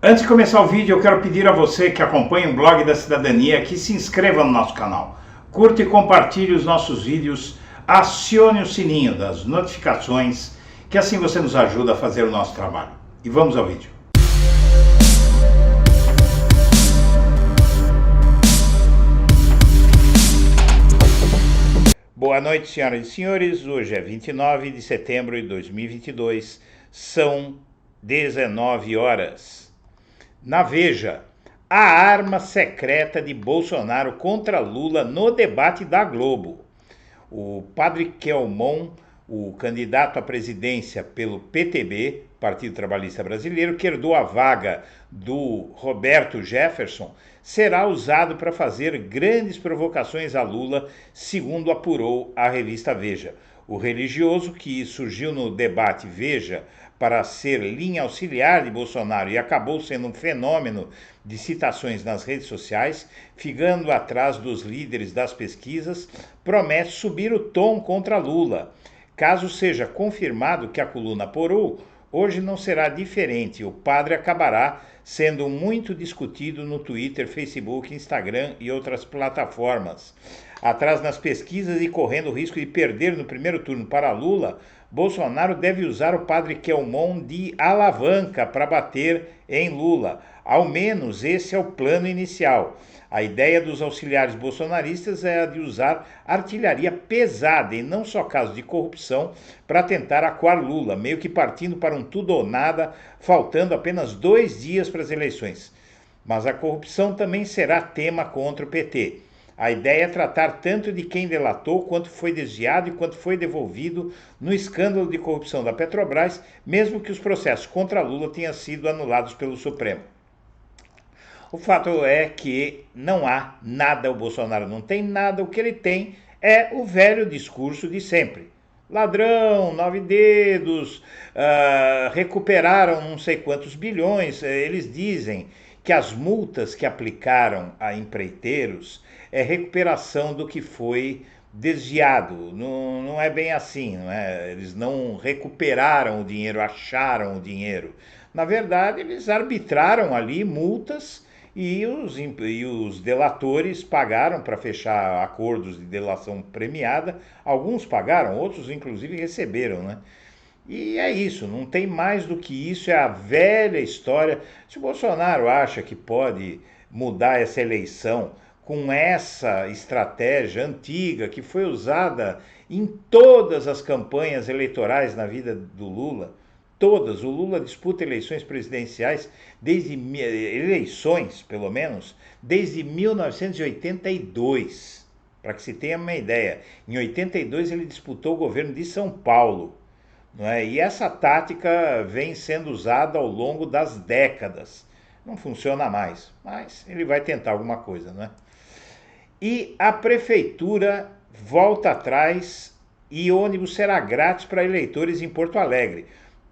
Antes de começar o vídeo, eu quero pedir a você que acompanha o Blog da Cidadania que se inscreva no nosso canal, curta e compartilhe os nossos vídeos, acione o sininho das notificações, que assim você nos ajuda a fazer o nosso trabalho. E vamos ao vídeo. Boa noite, senhoras e senhores. Hoje é 29 de setembro de 2022, são 19 horas. Na Veja, a arma secreta de Bolsonaro contra Lula no debate da Globo. O padre Kelmon, o candidato à presidência pelo PTB, Partido Trabalhista Brasileiro, que herdou a vaga do Roberto Jefferson, será usado para fazer grandes provocações a Lula, segundo apurou a revista Veja. O religioso, que surgiu no debate Veja para ser linha auxiliar de Bolsonaro e acabou sendo um fenômeno de citações nas redes sociais, ficando atrás dos líderes das pesquisas, promete subir o tom contra Lula. Caso seja confirmado que a coluna apurou, hoje não será diferente. O padre acabará sendo muito discutido no Twitter, Facebook, Instagram e outras plataformas. Atrás nas pesquisas e correndo o risco de perder no primeiro turno para Lula, Bolsonaro deve usar o padre Kelmon de alavanca para bater em Lula. Ao menos esse é o plano inicial. A ideia dos auxiliares bolsonaristas é a de usar artilharia pesada, e não só casos de corrupção, para tentar acuar Lula, meio que partindo para um tudo ou nada, faltando apenas 2 dias para as eleições. Mas a corrupção também será tema contra o PT. A ideia é tratar tanto de quem delatou, quanto foi desviado e quanto foi devolvido no escândalo de corrupção da Petrobras, mesmo que os processos contra Lula tenham sido anulados pelo Supremo. O fato é que não há nada, o Bolsonaro não tem nada, o que ele tem é o velho discurso de sempre. Ladrão, 9 dedos, recuperaram não sei quantos bilhões. Eles dizem que as multas que aplicaram a empreiteiros é recuperação do que foi desviado. Não é bem assim, não é? Eles não recuperaram o dinheiro, acharam o dinheiro. Na verdade, eles arbitraram ali multas e os delatores pagaram para fechar acordos de delação premiada. Alguns pagaram, outros inclusive receberam, né? E é isso, não tem mais do que isso, é a velha história. Se o Bolsonaro acha que pode mudar essa eleição com essa estratégia antiga que foi usada em todas as campanhas eleitorais na vida do Lula, todas, o Lula disputa eleições presidenciais pelo menos, desde 1982, para que se tenha uma ideia. Em 82 ele disputou o governo de São Paulo. Não é? E essa tática vem sendo usada ao longo das décadas. Não funciona mais, mas ele vai tentar alguma coisa, não é? E a prefeitura volta atrás e ônibus será grátis para eleitores em Porto Alegre.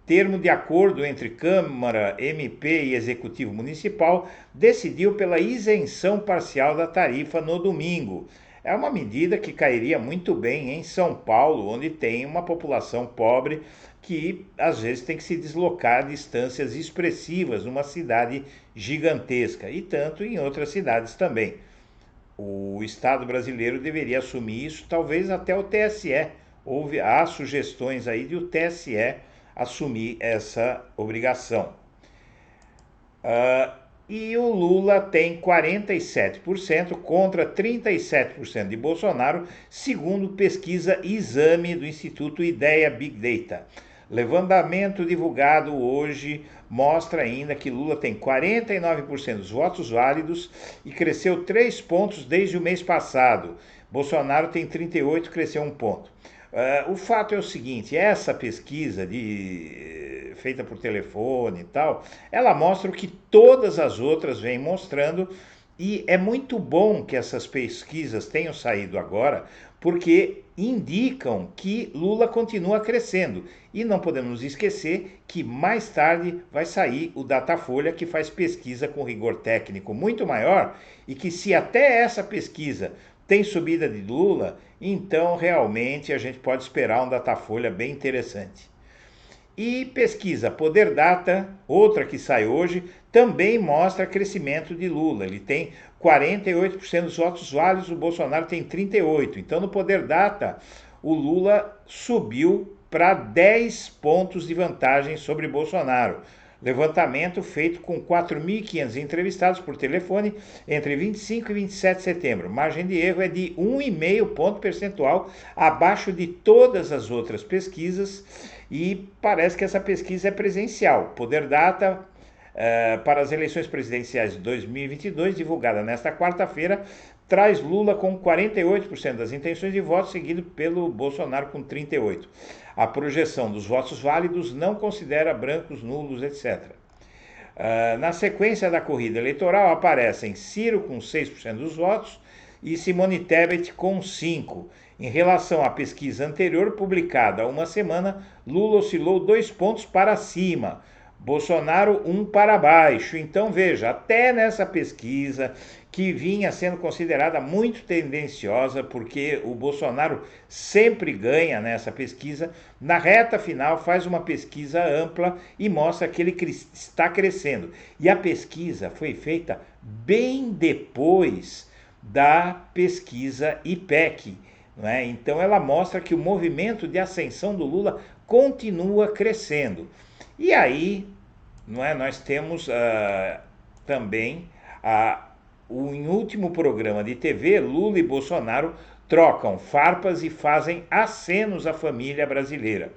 Termo de acordo entre Câmara, MP e Executivo Municipal decidiu pela isenção parcial da tarifa no domingo. É uma medida que cairia muito bem em São Paulo, onde tem uma população pobre que às vezes tem que se deslocar a distâncias expressivas numa cidade gigantesca, e tanto em outras cidades também. O Estado brasileiro deveria assumir isso, talvez até o TSE. Há sugestões aí de o TSE assumir essa obrigação. E o Lula tem 47% contra 37% de Bolsonaro, segundo pesquisa Exame do Instituto Ideia Big Data. Levantamento divulgado hoje mostra ainda que Lula tem 49% dos votos válidos e cresceu 3 pontos desde o mês passado. Bolsonaro tem 38%, cresceu 1 ponto. O fato é o seguinte, essa pesquisa feita por telefone e tal, ela mostra o que todas as outras vêm mostrando, e é muito bom que essas pesquisas tenham saído agora, porque indicam que Lula continua crescendo. E não podemos esquecer que mais tarde vai sair o Datafolha, que faz pesquisa com rigor técnico muito maior, e que se até essa pesquisa tem subida de Lula, então realmente a gente pode esperar um Datafolha bem interessante. E pesquisa Poder Data, outra que sai hoje, também mostra crescimento de Lula. Ele tem 48% dos votos válidos, o Bolsonaro tem 38%. Então, no Poder Data, o Lula subiu para 10 pontos de vantagem sobre Bolsonaro. Levantamento feito com 4.500 entrevistados por telefone entre 25 e 27 de setembro. Margem de erro é de 1,5 ponto percentual abaixo de todas as outras pesquisas e parece que essa pesquisa é presencial. Poder Data para as eleições presidenciais de 2022, divulgada nesta quarta-feira, traz Lula com 48% das intenções de voto, seguido pelo Bolsonaro com 38%. A projeção dos votos válidos não considera brancos, nulos, etc. Na sequência da corrida eleitoral aparecem Ciro com 6% dos votos e Simone Tebet com 5%. Em relação à pesquisa anterior, publicada há uma semana, Lula oscilou 2 pontos para cima, Bolsonaro 1 para baixo. Então veja, até nessa pesquisa que vinha sendo considerada muito tendenciosa, porque o Bolsonaro sempre ganha nessa pesquisa, na reta final faz uma pesquisa ampla e mostra que ele está crescendo. E a pesquisa foi feita bem depois da pesquisa IPEC, né? Então ela mostra que o movimento de ascensão do Lula continua crescendo. E aí, não é, nós temos também em último programa de TV, Lula e Bolsonaro trocam farpas e fazem acenos à família brasileira.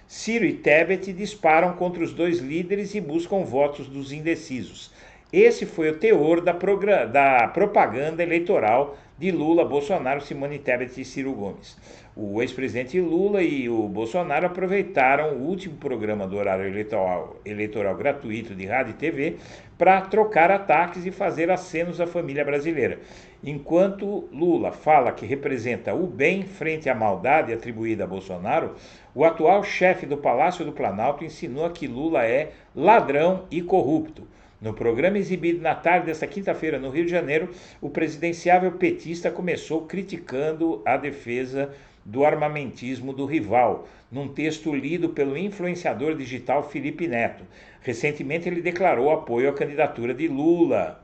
Ciro e Tebet disparam contra os dois líderes e buscam votos dos indecisos. Esse foi o teor da propaganda eleitoral de Lula, Bolsonaro, Simone Tebet e Ciro Gomes. O ex-presidente Lula e o Bolsonaro aproveitaram o último programa do horário eleitoral gratuito de rádio e TV para trocar ataques e fazer acenos à família brasileira. Enquanto Lula fala que representa o bem frente à maldade atribuída a Bolsonaro, o atual chefe do Palácio do Planalto insinua que Lula é ladrão e corrupto. No programa exibido na tarde desta quinta-feira no Rio de Janeiro, o presidenciável petista começou criticando a defesa do armamentismo do rival, num texto lido pelo influenciador digital Felipe Neto. Recentemente ele declarou apoio à candidatura de Lula.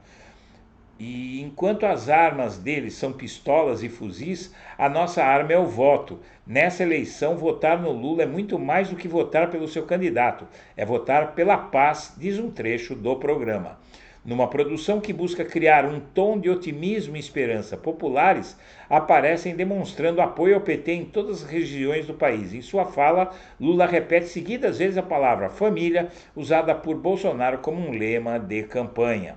E enquanto as armas deles são pistolas e fuzis, a nossa arma é o voto. Nessa eleição, votar no Lula é muito mais do que votar pelo seu candidato. É votar pela paz, diz um trecho do programa. Numa produção que busca criar um tom de otimismo e esperança populares, aparecem demonstrando apoio ao PT em todas as regiões do país. Em sua fala, Lula repete seguidas vezes a palavra família, usada por Bolsonaro como um lema de campanha.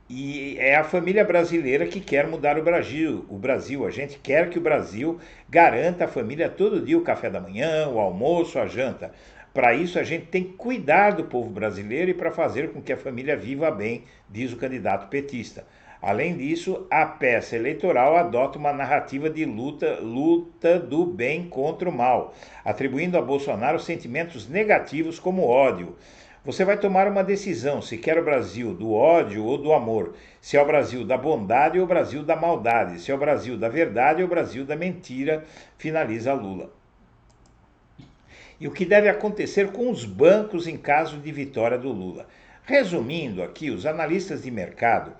E é a família brasileira que quer mudar o Brasil. A gente quer que o Brasil garanta à família todo dia o café da manhã, o almoço, a janta. Para isso, a gente tem que cuidar do povo brasileiro e para fazer com que a família viva bem, diz o candidato petista. Além disso, a peça eleitoral adota uma narrativa de luta do bem contra o mal, atribuindo a Bolsonaro sentimentos negativos como ódio. Você vai tomar uma decisão se quer o Brasil do ódio ou do amor, se é o Brasil da bondade ou o Brasil da maldade, se é o Brasil da verdade ou o Brasil da mentira, finaliza Lula. E o que deve acontecer com os bancos em caso de vitória do Lula? Resumindo aqui, os analistas de mercado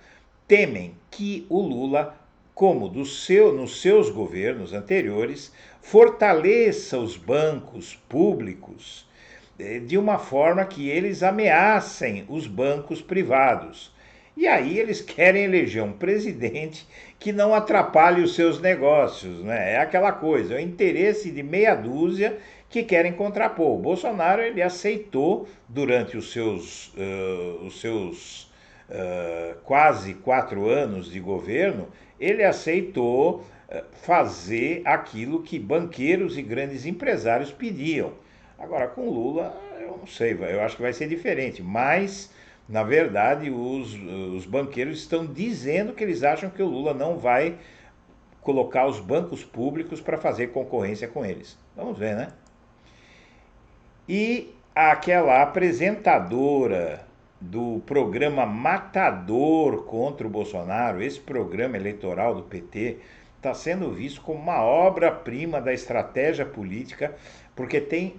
temem que o Lula, como nos seus governos anteriores, fortaleça os bancos públicos de uma forma que eles ameacem os bancos privados. E aí eles querem eleger um presidente que não atrapalhe os seus negócios, né? É aquela coisa, é o interesse de meia dúzia que querem contrapor. O Bolsonaro ele aceitou, durante os seus quase 4 anos de governo, ele aceitou fazer aquilo que banqueiros e grandes empresários pediam. Agora, com Lula, eu não sei, eu acho que vai ser diferente, mas, na verdade, os banqueiros estão dizendo que eles acham que o Lula não vai colocar os bancos públicos para fazer concorrência com eles. Vamos ver, né? E aquela apresentadora do programa Matador contra o Bolsonaro, esse programa eleitoral do PT, está sendo visto como uma obra-prima da estratégia política, porque tem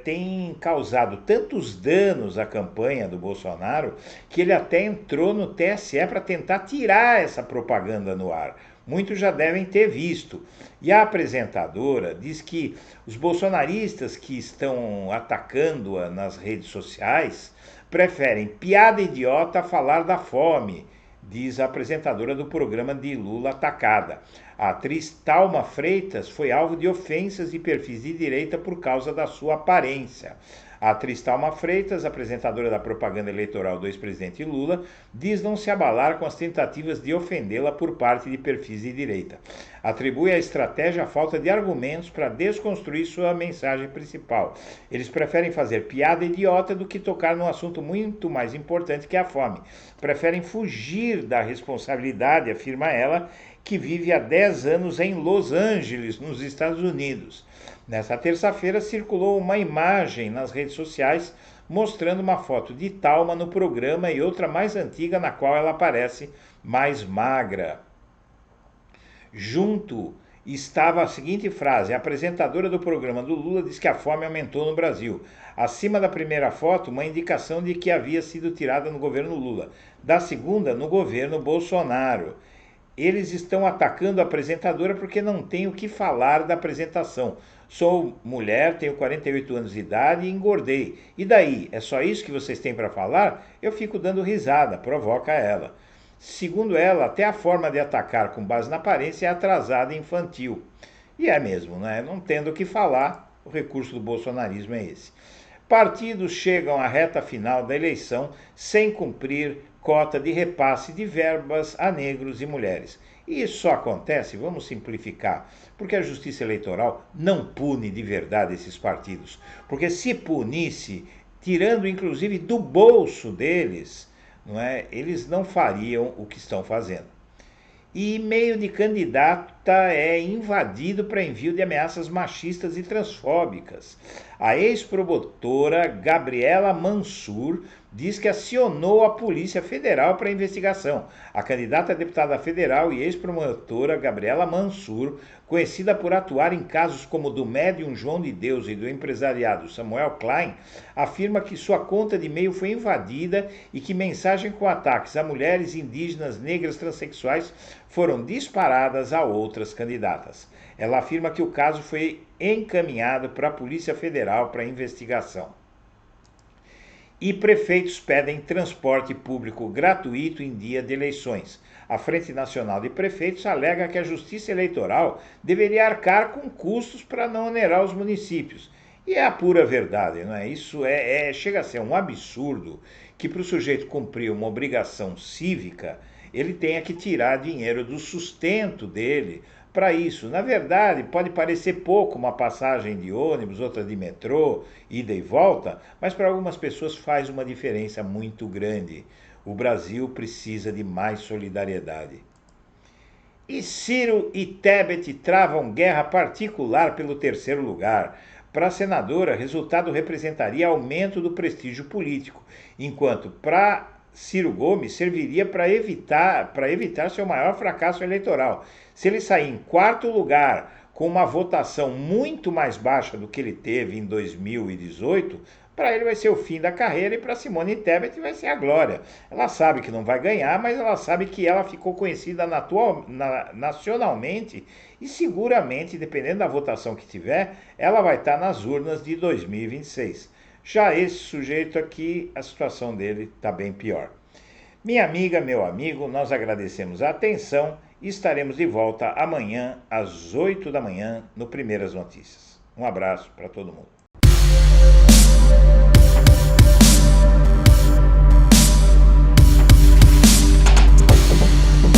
tem causado tantos danos à campanha do Bolsonaro que ele até entrou no TSE para tentar tirar essa propaganda no ar. Muitos já devem ter visto. E a apresentadora diz que os bolsonaristas que estão atacando-a nas redes sociais preferem piada idiota a falar da fome, diz a apresentadora do programa de Lula Atacada. A atriz Thalma Freitas foi alvo de ofensas de perfis de direita por causa da sua aparência. A atriz Thalma Freitas, apresentadora da propaganda eleitoral do ex-presidente Lula, diz não se abalar com as tentativas de ofendê-la por parte de perfis de direita. Atribui à estratégia a falta de argumentos para desconstruir sua mensagem principal. Eles preferem fazer piada idiota do que tocar num assunto muito mais importante que a fome. Preferem fugir da responsabilidade, afirma ela, que vive há 10 anos em Los Angeles, nos Estados Unidos. Nesta terça-feira circulou uma imagem nas redes sociais mostrando uma foto de Thalma no programa e outra mais antiga na qual ela aparece mais magra. Junto estava a seguinte frase: a apresentadora do programa do Lula diz que a fome aumentou no Brasil. Acima da primeira foto, uma indicação de que havia sido tirada no governo Lula. Da segunda, no governo Bolsonaro. Eles estão atacando a apresentadora porque não tem o que falar da apresentação. Sou mulher, tenho 48 anos de idade e engordei. E daí? É só isso que vocês têm para falar? Eu fico dando risada, provoca ela. Segundo ela, até a forma de atacar com base na aparência é atrasada e infantil. E é mesmo, né? Não tendo o que falar, o recurso do bolsonarismo é esse. Partidos chegam à reta final da eleição sem cumprir cota de repasse de verbas a negros e mulheres. E isso só acontece, vamos simplificar, porque a Justiça Eleitoral não pune de verdade esses partidos. Porque se punisse, tirando inclusive do bolso deles, não é? Eles não fariam o que estão fazendo. E e-mail de candidata é invadido para envio de ameaças machistas e transfóbicas. A ex-promotora Gabriela Mansur diz que acionou a Polícia Federal para a investigação. A candidata a deputada federal e ex-promotora Gabriela Mansur, conhecida por atuar em casos como o do médium João de Deus e do empresariado Samuel Klein, afirma que sua conta de e-mail foi invadida e que mensagens com ataques a mulheres, indígenas, negras, transexuais foram disparadas a outras candidatas. Ela afirma que o caso foi encaminhado para a Polícia Federal para investigação. E prefeitos pedem transporte público gratuito em dia de eleições. A Frente Nacional de Prefeitos alega que a Justiça Eleitoral deveria arcar com custos para não onerar os municípios. E é a pura verdade, não é? Isso chega a ser um absurdo que para o sujeito cumprir uma obrigação cívica, ele tenha que tirar dinheiro do sustento dele para isso. Na verdade, pode parecer pouco uma passagem de ônibus, outra de metrô, ida e volta, mas para algumas pessoas faz uma diferença muito grande. O Brasil precisa de mais solidariedade. E Ciro e Tebet travam guerra particular pelo terceiro lugar. Para a senadora, resultado representaria aumento do prestígio político, enquanto para Ciro Gomes serviria para evitar seu maior fracasso eleitoral. Se ele sair em quarto lugar com uma votação muito mais baixa do que ele teve em 2018, para ele vai ser o fim da carreira e para Simone Tebet vai ser a glória. Ela sabe que não vai ganhar, mas ela sabe que ela ficou conhecida nacionalmente e seguramente, dependendo da votação que tiver, ela vai estar nas urnas de 2026. Já esse sujeito aqui, a situação dele está bem pior. Minha amiga, meu amigo, nós agradecemos a atenção e estaremos de volta amanhã às 8 da manhã no Primeiras Notícias. Um abraço para todo mundo.